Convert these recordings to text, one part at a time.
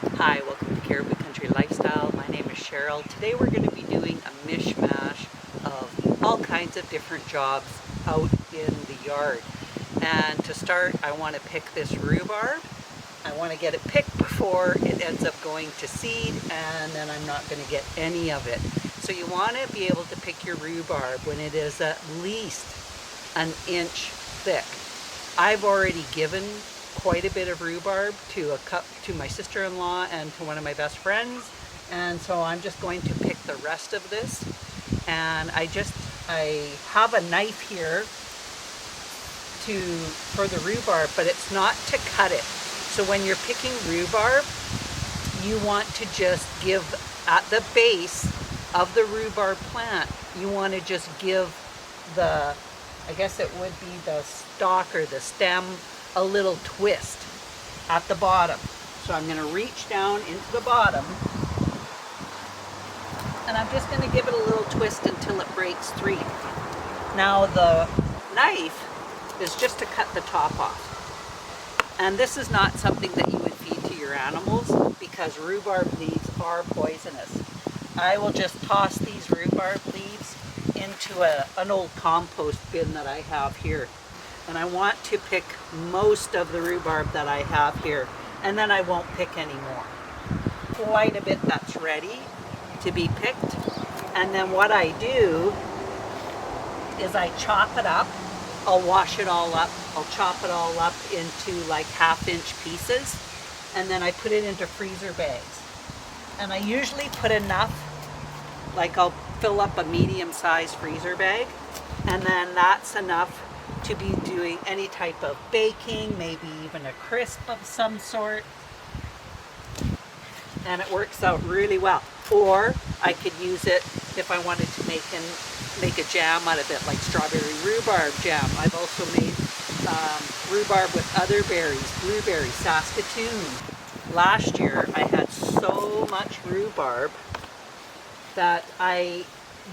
Hi, welcome to Caribou Country Lifestyle. My name is Cheryl. Today we're going to be doing a mishmash of all kinds of different jobs out in the yard. And to start, I want to pick this rhubarb. I want to get it picked before it ends up going to seed, and then I'm not going to get any of it. So you want to be able to pick your rhubarb when it is at least an inch thick. I've already given quite a bit of rhubarb to my sister-in-law and to one of my best friends, and so I'm just going to pick the rest of this. And I have a knife here for the rhubarb, but it's not to cut it. So when you're picking rhubarb, you want to just give at the base of the rhubarb plant, you want to just give the, I guess it would be the stalk or the stem, a little twist at the bottom. So I'm going to reach down into the bottom, and I'm just going to give it a little twist until it breaks free. Now the knife is just to cut the top off. And this is not something that you would feed to your animals because rhubarb leaves are poisonous. I will just toss these rhubarb leaves into an old compost bin that I have here. And I want to pick most of the rhubarb that I have here, and then I won't pick any more. Quite a bit that's ready to be picked. And then what I do is I chop it up. I'll wash it all up. I'll chop it all up into like 1/2-inch pieces, and then I put it into freezer bags. And I usually put enough, like I'll fill up a medium-sized freezer bag, and then that's enough to be doing any type of baking, maybe even a crisp of some sort, and it works out really well. Or I could use it if I wanted to make a jam out of it, like strawberry rhubarb jam. I've also made rhubarb with other berries, blueberry, Saskatoon. Last year I had so much rhubarb that I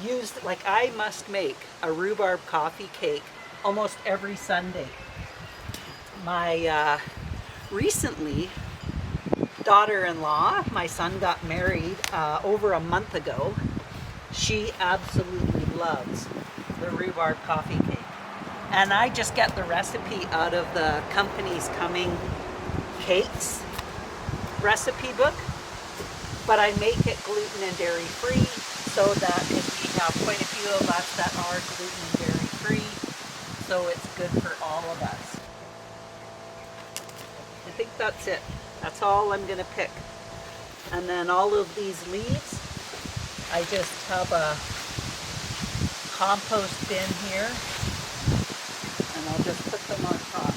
used, like I must make a rhubarb coffee cake almost every Sunday. My recently daughter-in-law, my son got married over a month ago. She absolutely loves the rhubarb coffee cake. And I just get the recipe out of the Company's Coming Cakes recipe book, but I make it gluten and dairy free so that we have quite a few of us that are gluten and dairy free, so it's good for all of us. I think that's it. That's all I'm going to pick. And then all of these leaves, I just have a compost bin here, and I'll just put them on top.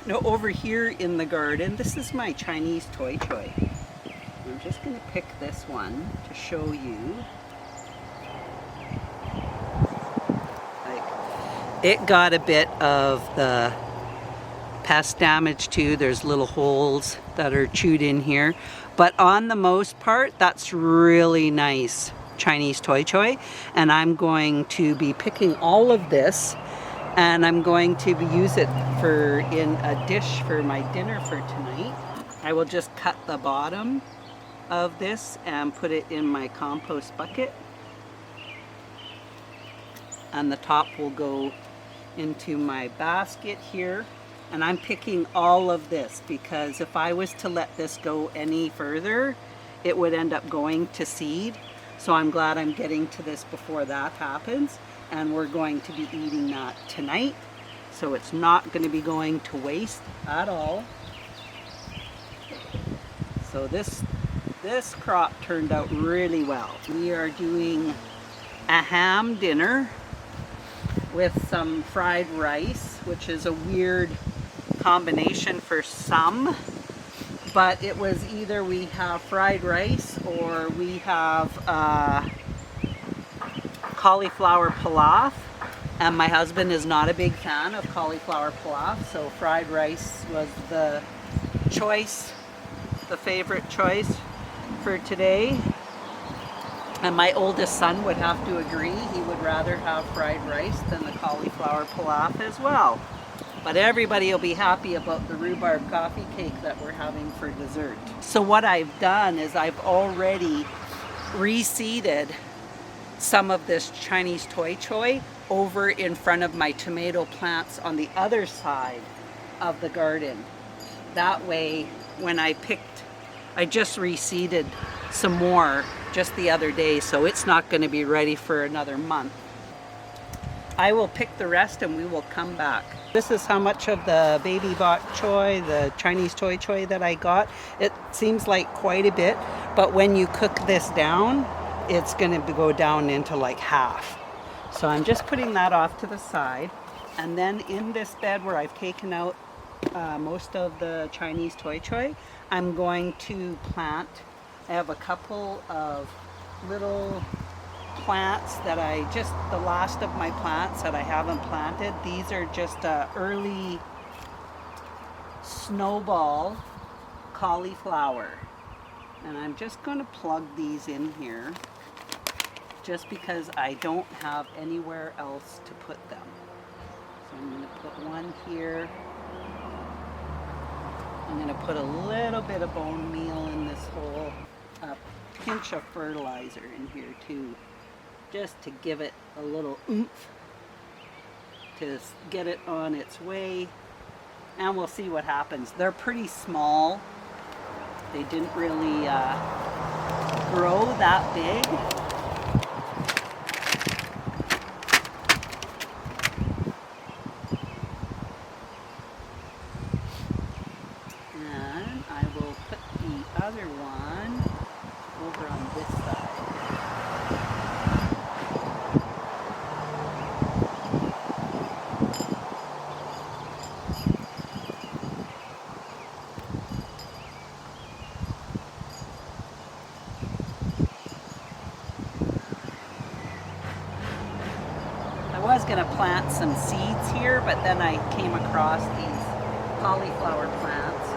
Now over here in the garden, this is my Chinese toy choy. I'm just going to pick this one to show you. It got a bit of the pest damage too. There's little holes that are chewed in here, but on the most part, that's really nice Chinese toy choy. And I'm going to be picking all of this, and I'm going to use it in a dish for my dinner for tonight. I will just cut the bottom of this and put it in my compost bucket, and the top will go into my basket here. And I'm picking all of this because if I was to let this go any further, it would end up going to seed. So I'm glad I'm getting to this before that happens, and we're going to be eating that tonight, so it's not going to be going to waste at all. So this crop turned out really well. We are doing a ham dinner with some fried rice, which is a weird combination for some, but it was either we have fried rice or we have cauliflower pilaf, and my husband is not a big fan of cauliflower pilaf, so fried rice was the choice, the favorite choice for today. And my oldest son would have to agree. He would rather have fried rice than the cauliflower pilaf as well. But everybody will be happy about the rhubarb coffee cake that we're having for dessert. So what I've done is I've already reseeded some of this Chinese toy choy over in front of my tomato plants on the other side of the garden. That way, when I just reseeded some more just the other day, so it's not going to be ready for another month. I will pick the rest and we will come back. This is how much of the baby bok choy, the Chinese toy choy that I got. It seems like quite a bit, but when you cook this down, it's going to go down into like half. So I'm just putting that off to the side. And then in this bed where I've taken out most of the Chinese toy choy, I'm going to plant. I have a couple of little plants that the last of my plants that I haven't planted. These are just early snowball cauliflower. And I'm just going to plug these in here just because I don't have anywhere else to put them. So I'm going to put one here. I'm going to put a little bit of bone meal in this hole, a pinch of fertilizer in here too, just to give it a little oomph, to get it on its way, and we'll see what happens. They're pretty small. They didn't really grow that big. And I will put the other one over on this side. I was going to plant some seeds here, but then I came across these cauliflower plants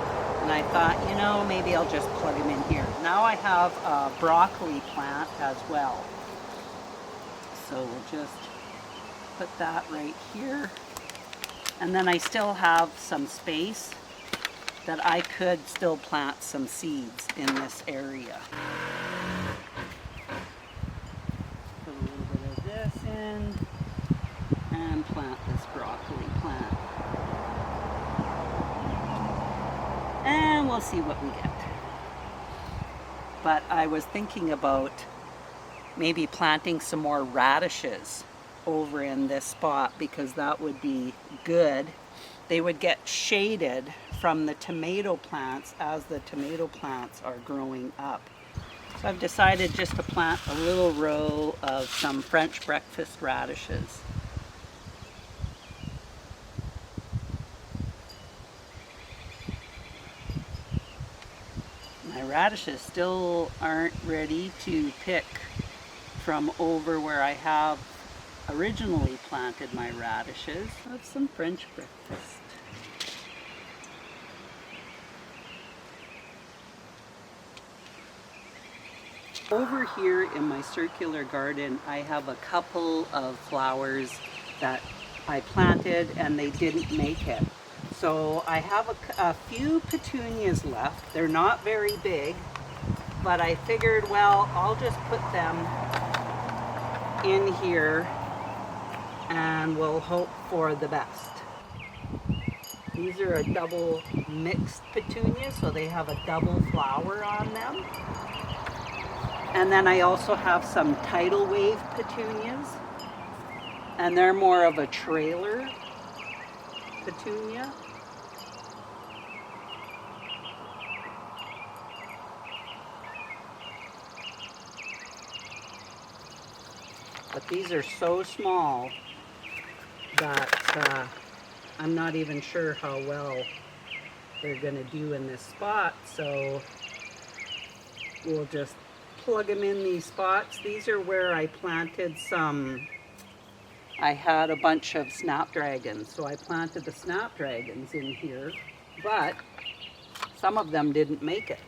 and I thought, you know, maybe I'll just plug them in here. Now I have a broccoli plant as well. So we'll just put that right here. And then I still have some space that I could still plant some seeds in this area. Put a little bit of this in and plant this broccoli plant. And we'll see what we get. But I was thinking about maybe planting some more radishes over in this spot because that would be good. They would get shaded from the tomato plants as the tomato plants are growing up. So I've decided just to plant a little row of some French breakfast radishes. My radishes still aren't ready to pick from over where I have originally planted my radishes. I have some French breakfast. Over here in my circular garden, I have a couple of flowers that I planted and they didn't make it. So I have a few petunias left. They're not very big, but I figured, well, I'll just put them in here and we'll hope for the best. These are a double mixed petunia, so they have a double flower on them. And then I also have some tidal wave petunias, and they're more of a trailer petunia. But these are so small that I'm not even sure how well they're going to do in this spot, so we'll just plug them in these spots. These are where I planted some. I had a bunch of snapdragons, so I planted the snapdragons in here, but some of them didn't make it.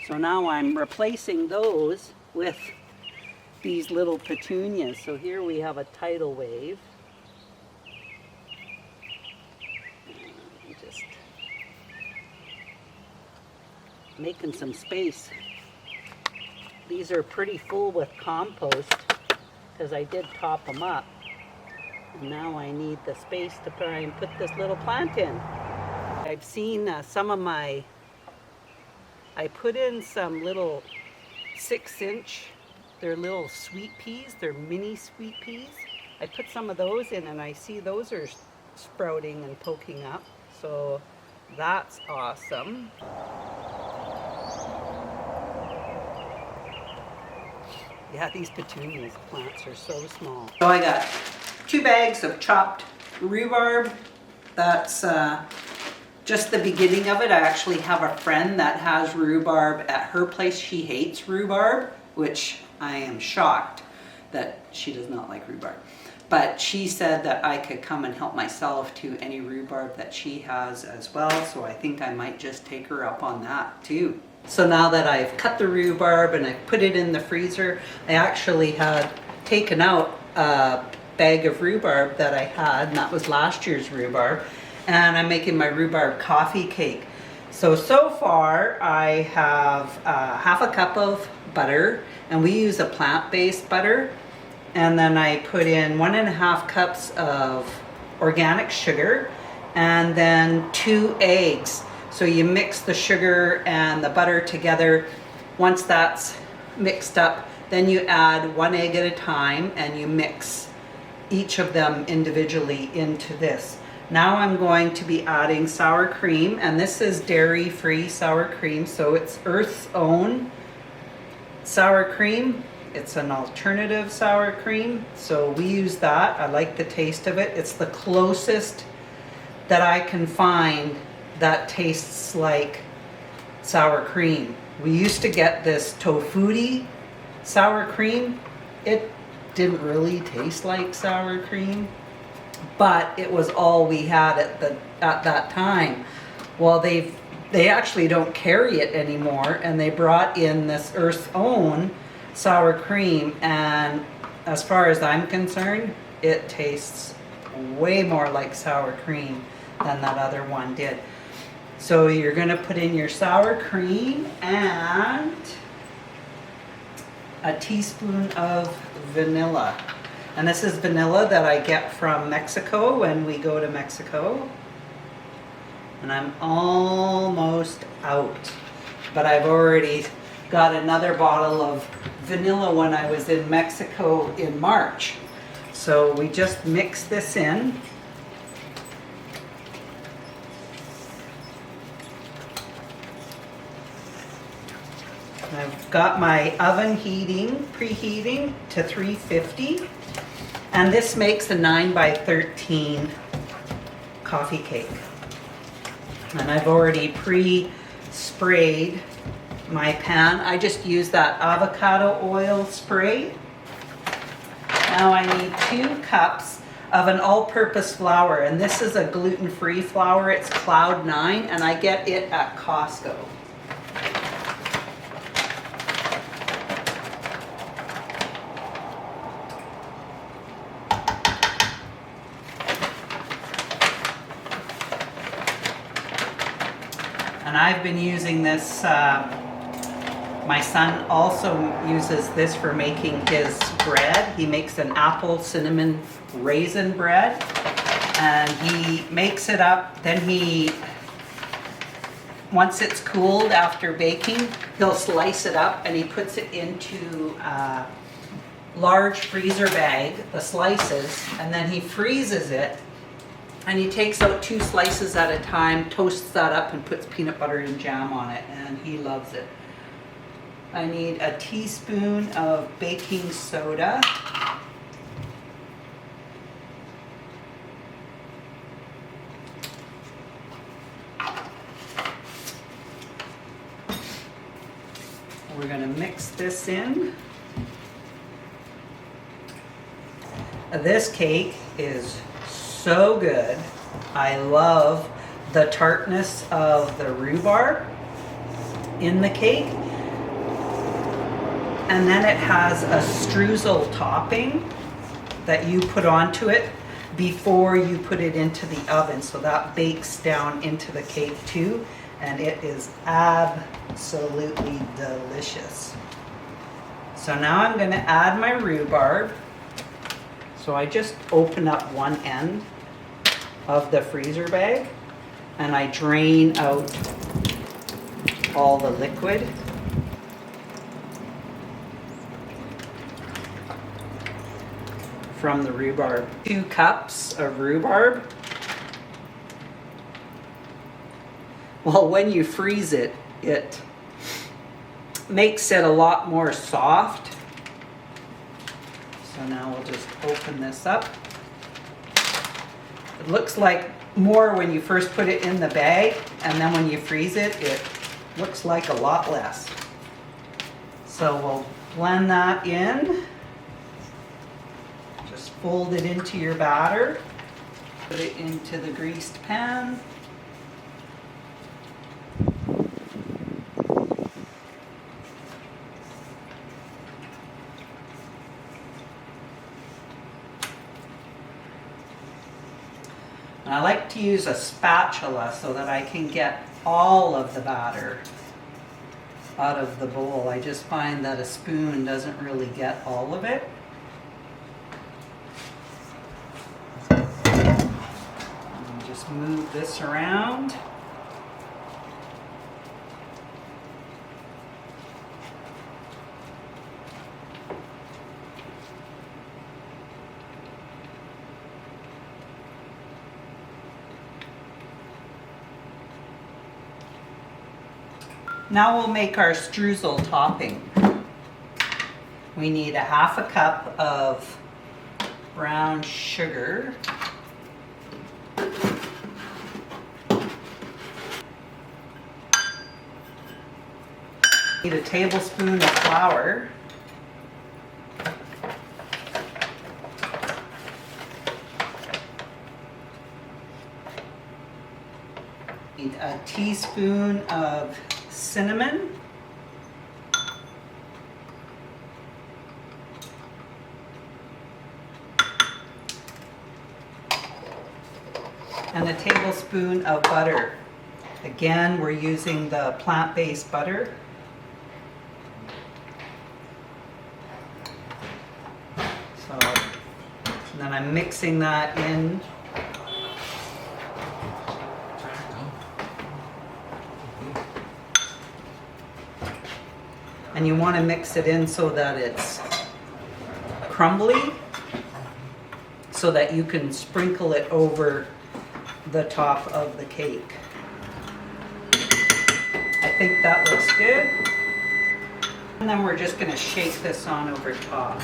So now I'm replacing those with these little petunias. So here we have a tidal wave. Just making some space. These are pretty full with compost because I did top them up. And now I need the space to try and put this little plant in. I've seen some of my, I put in some little 6-inch, they're little sweet peas, they're mini sweet peas. I put some of those in and I see those are sprouting and poking up. So that's awesome. Yeah, these petunias plants are so small. So I got 2 bags of chopped rhubarb. That's just the beginning of it. I actually have a friend that has rhubarb at her place. She hates rhubarb, which I am shocked that she does not like rhubarb. But she said that I could come and help myself to any rhubarb that she has as well. So I think I might just take her up on that too. So now that I've cut the rhubarb and I put it in the freezer, I actually had taken out a bag of rhubarb that I had, and that was last year's rhubarb. And I'm making my rhubarb coffee cake. So far I have half a cup of butter, and we use a plant-based butter. And then I put in 1.5 cups of organic sugar, and then 2 eggs. So you mix the sugar and the butter together. Once that's mixed up, then you add 1 egg at a time and you mix each of them individually into this. Now I'm going to be adding sour cream, and this is dairy-free sour cream, so it's Earth's Own sour cream. It's an alternative sour cream, so we use that. I like the taste of it. It's the closest that I can find that tastes like sour cream. We used to get this tofutti sour cream. It didn't really taste like sour cream, but it was all we had at that time. Well, they actually don't carry it anymore, and they brought in this Earth's Own sour cream, and as far as I'm concerned, it tastes way more like sour cream than that other one did. So you're going to put in your sour cream and a teaspoon of vanilla. And this is vanilla that I get from Mexico when we go to Mexico. And I'm almost out, but I've already got another bottle of vanilla when I was in Mexico in March. So we just mix this in. I've got my oven preheating to 350, and this makes a 9 by 13 coffee cake. And I've already pre-sprayed my pan. I just use that avocado oil spray. Now I need 2 cups of an all-purpose flour, and this is a gluten-free flour. It's Cloud9, and I get it at Costco. And I've been using this, my son also uses this for making his bread. He makes an apple cinnamon raisin bread, and he makes it up. Then once it's cooled after baking, he'll slice it up and he puts it into a large freezer bag, the slices, and then he freezes it. And he takes out 2 slices at a time, toasts that up, and puts peanut butter and jam on it, and he loves it. I need a teaspoon of baking soda. We're going to mix this in. This cake is so good. I love the tartness of the rhubarb in the cake. And then it has a streusel topping that you put onto it before you put it into the oven. So that bakes down into the cake too. And it is absolutely delicious. So now I'm going to add my rhubarb. So I just open up one end of the freezer bag and I drain out all the liquid. From the rhubarb. 2 cups of rhubarb. Well, when you freeze it, it makes it a lot more soft. So now we'll just open this up. It looks like more when you first put it in the bag, and then when you freeze it, it looks like a lot less. So we'll blend that in. Just fold it into your batter. Put it into the greased pan. I like to use a spatula so that I can get all of the batter out of the bowl. I just find that a spoon doesn't really get all of it. And just move this around. Now we'll make our streusel topping. We need 1/2 cup of brown sugar. Need a tablespoon of flour. Need a teaspoon of cinnamon. And a tablespoon of butter. Again, we're using the plant-based butter. So, and then I'm mixing that in. And you want to mix it in so that it's crumbly, so that you can sprinkle it over the top of the cake. I think that looks good. And then we're just going to shake this on over top.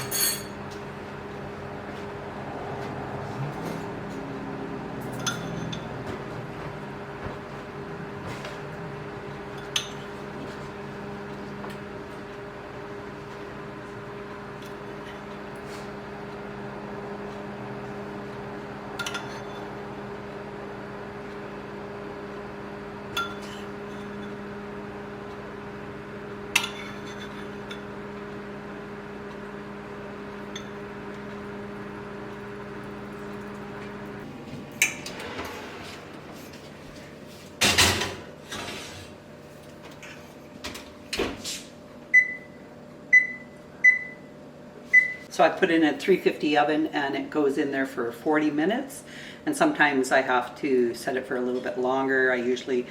So I put it in a 350 oven and it goes in there for 40 minutes. And sometimes I have to set it for a little bit longer. I usually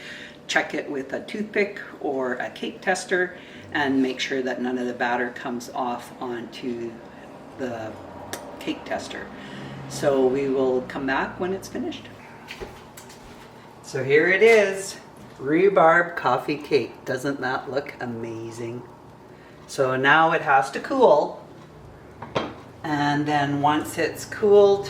check it with a toothpick or a cake tester and make sure that none of the batter comes off onto the cake tester. So we will come back when it's finished. So here it is, rhubarb coffee cake. Doesn't that look amazing? So now it has to cool. And then once it's cooled,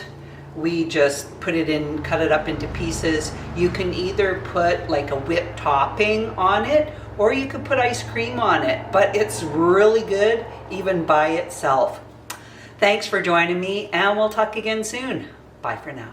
we just put it in, cut it up into pieces. You can either put like a whipped topping on it, or you could put ice cream on it, but it's really good even by itself. Thanks for joining me, and we'll talk again soon. Bye for now.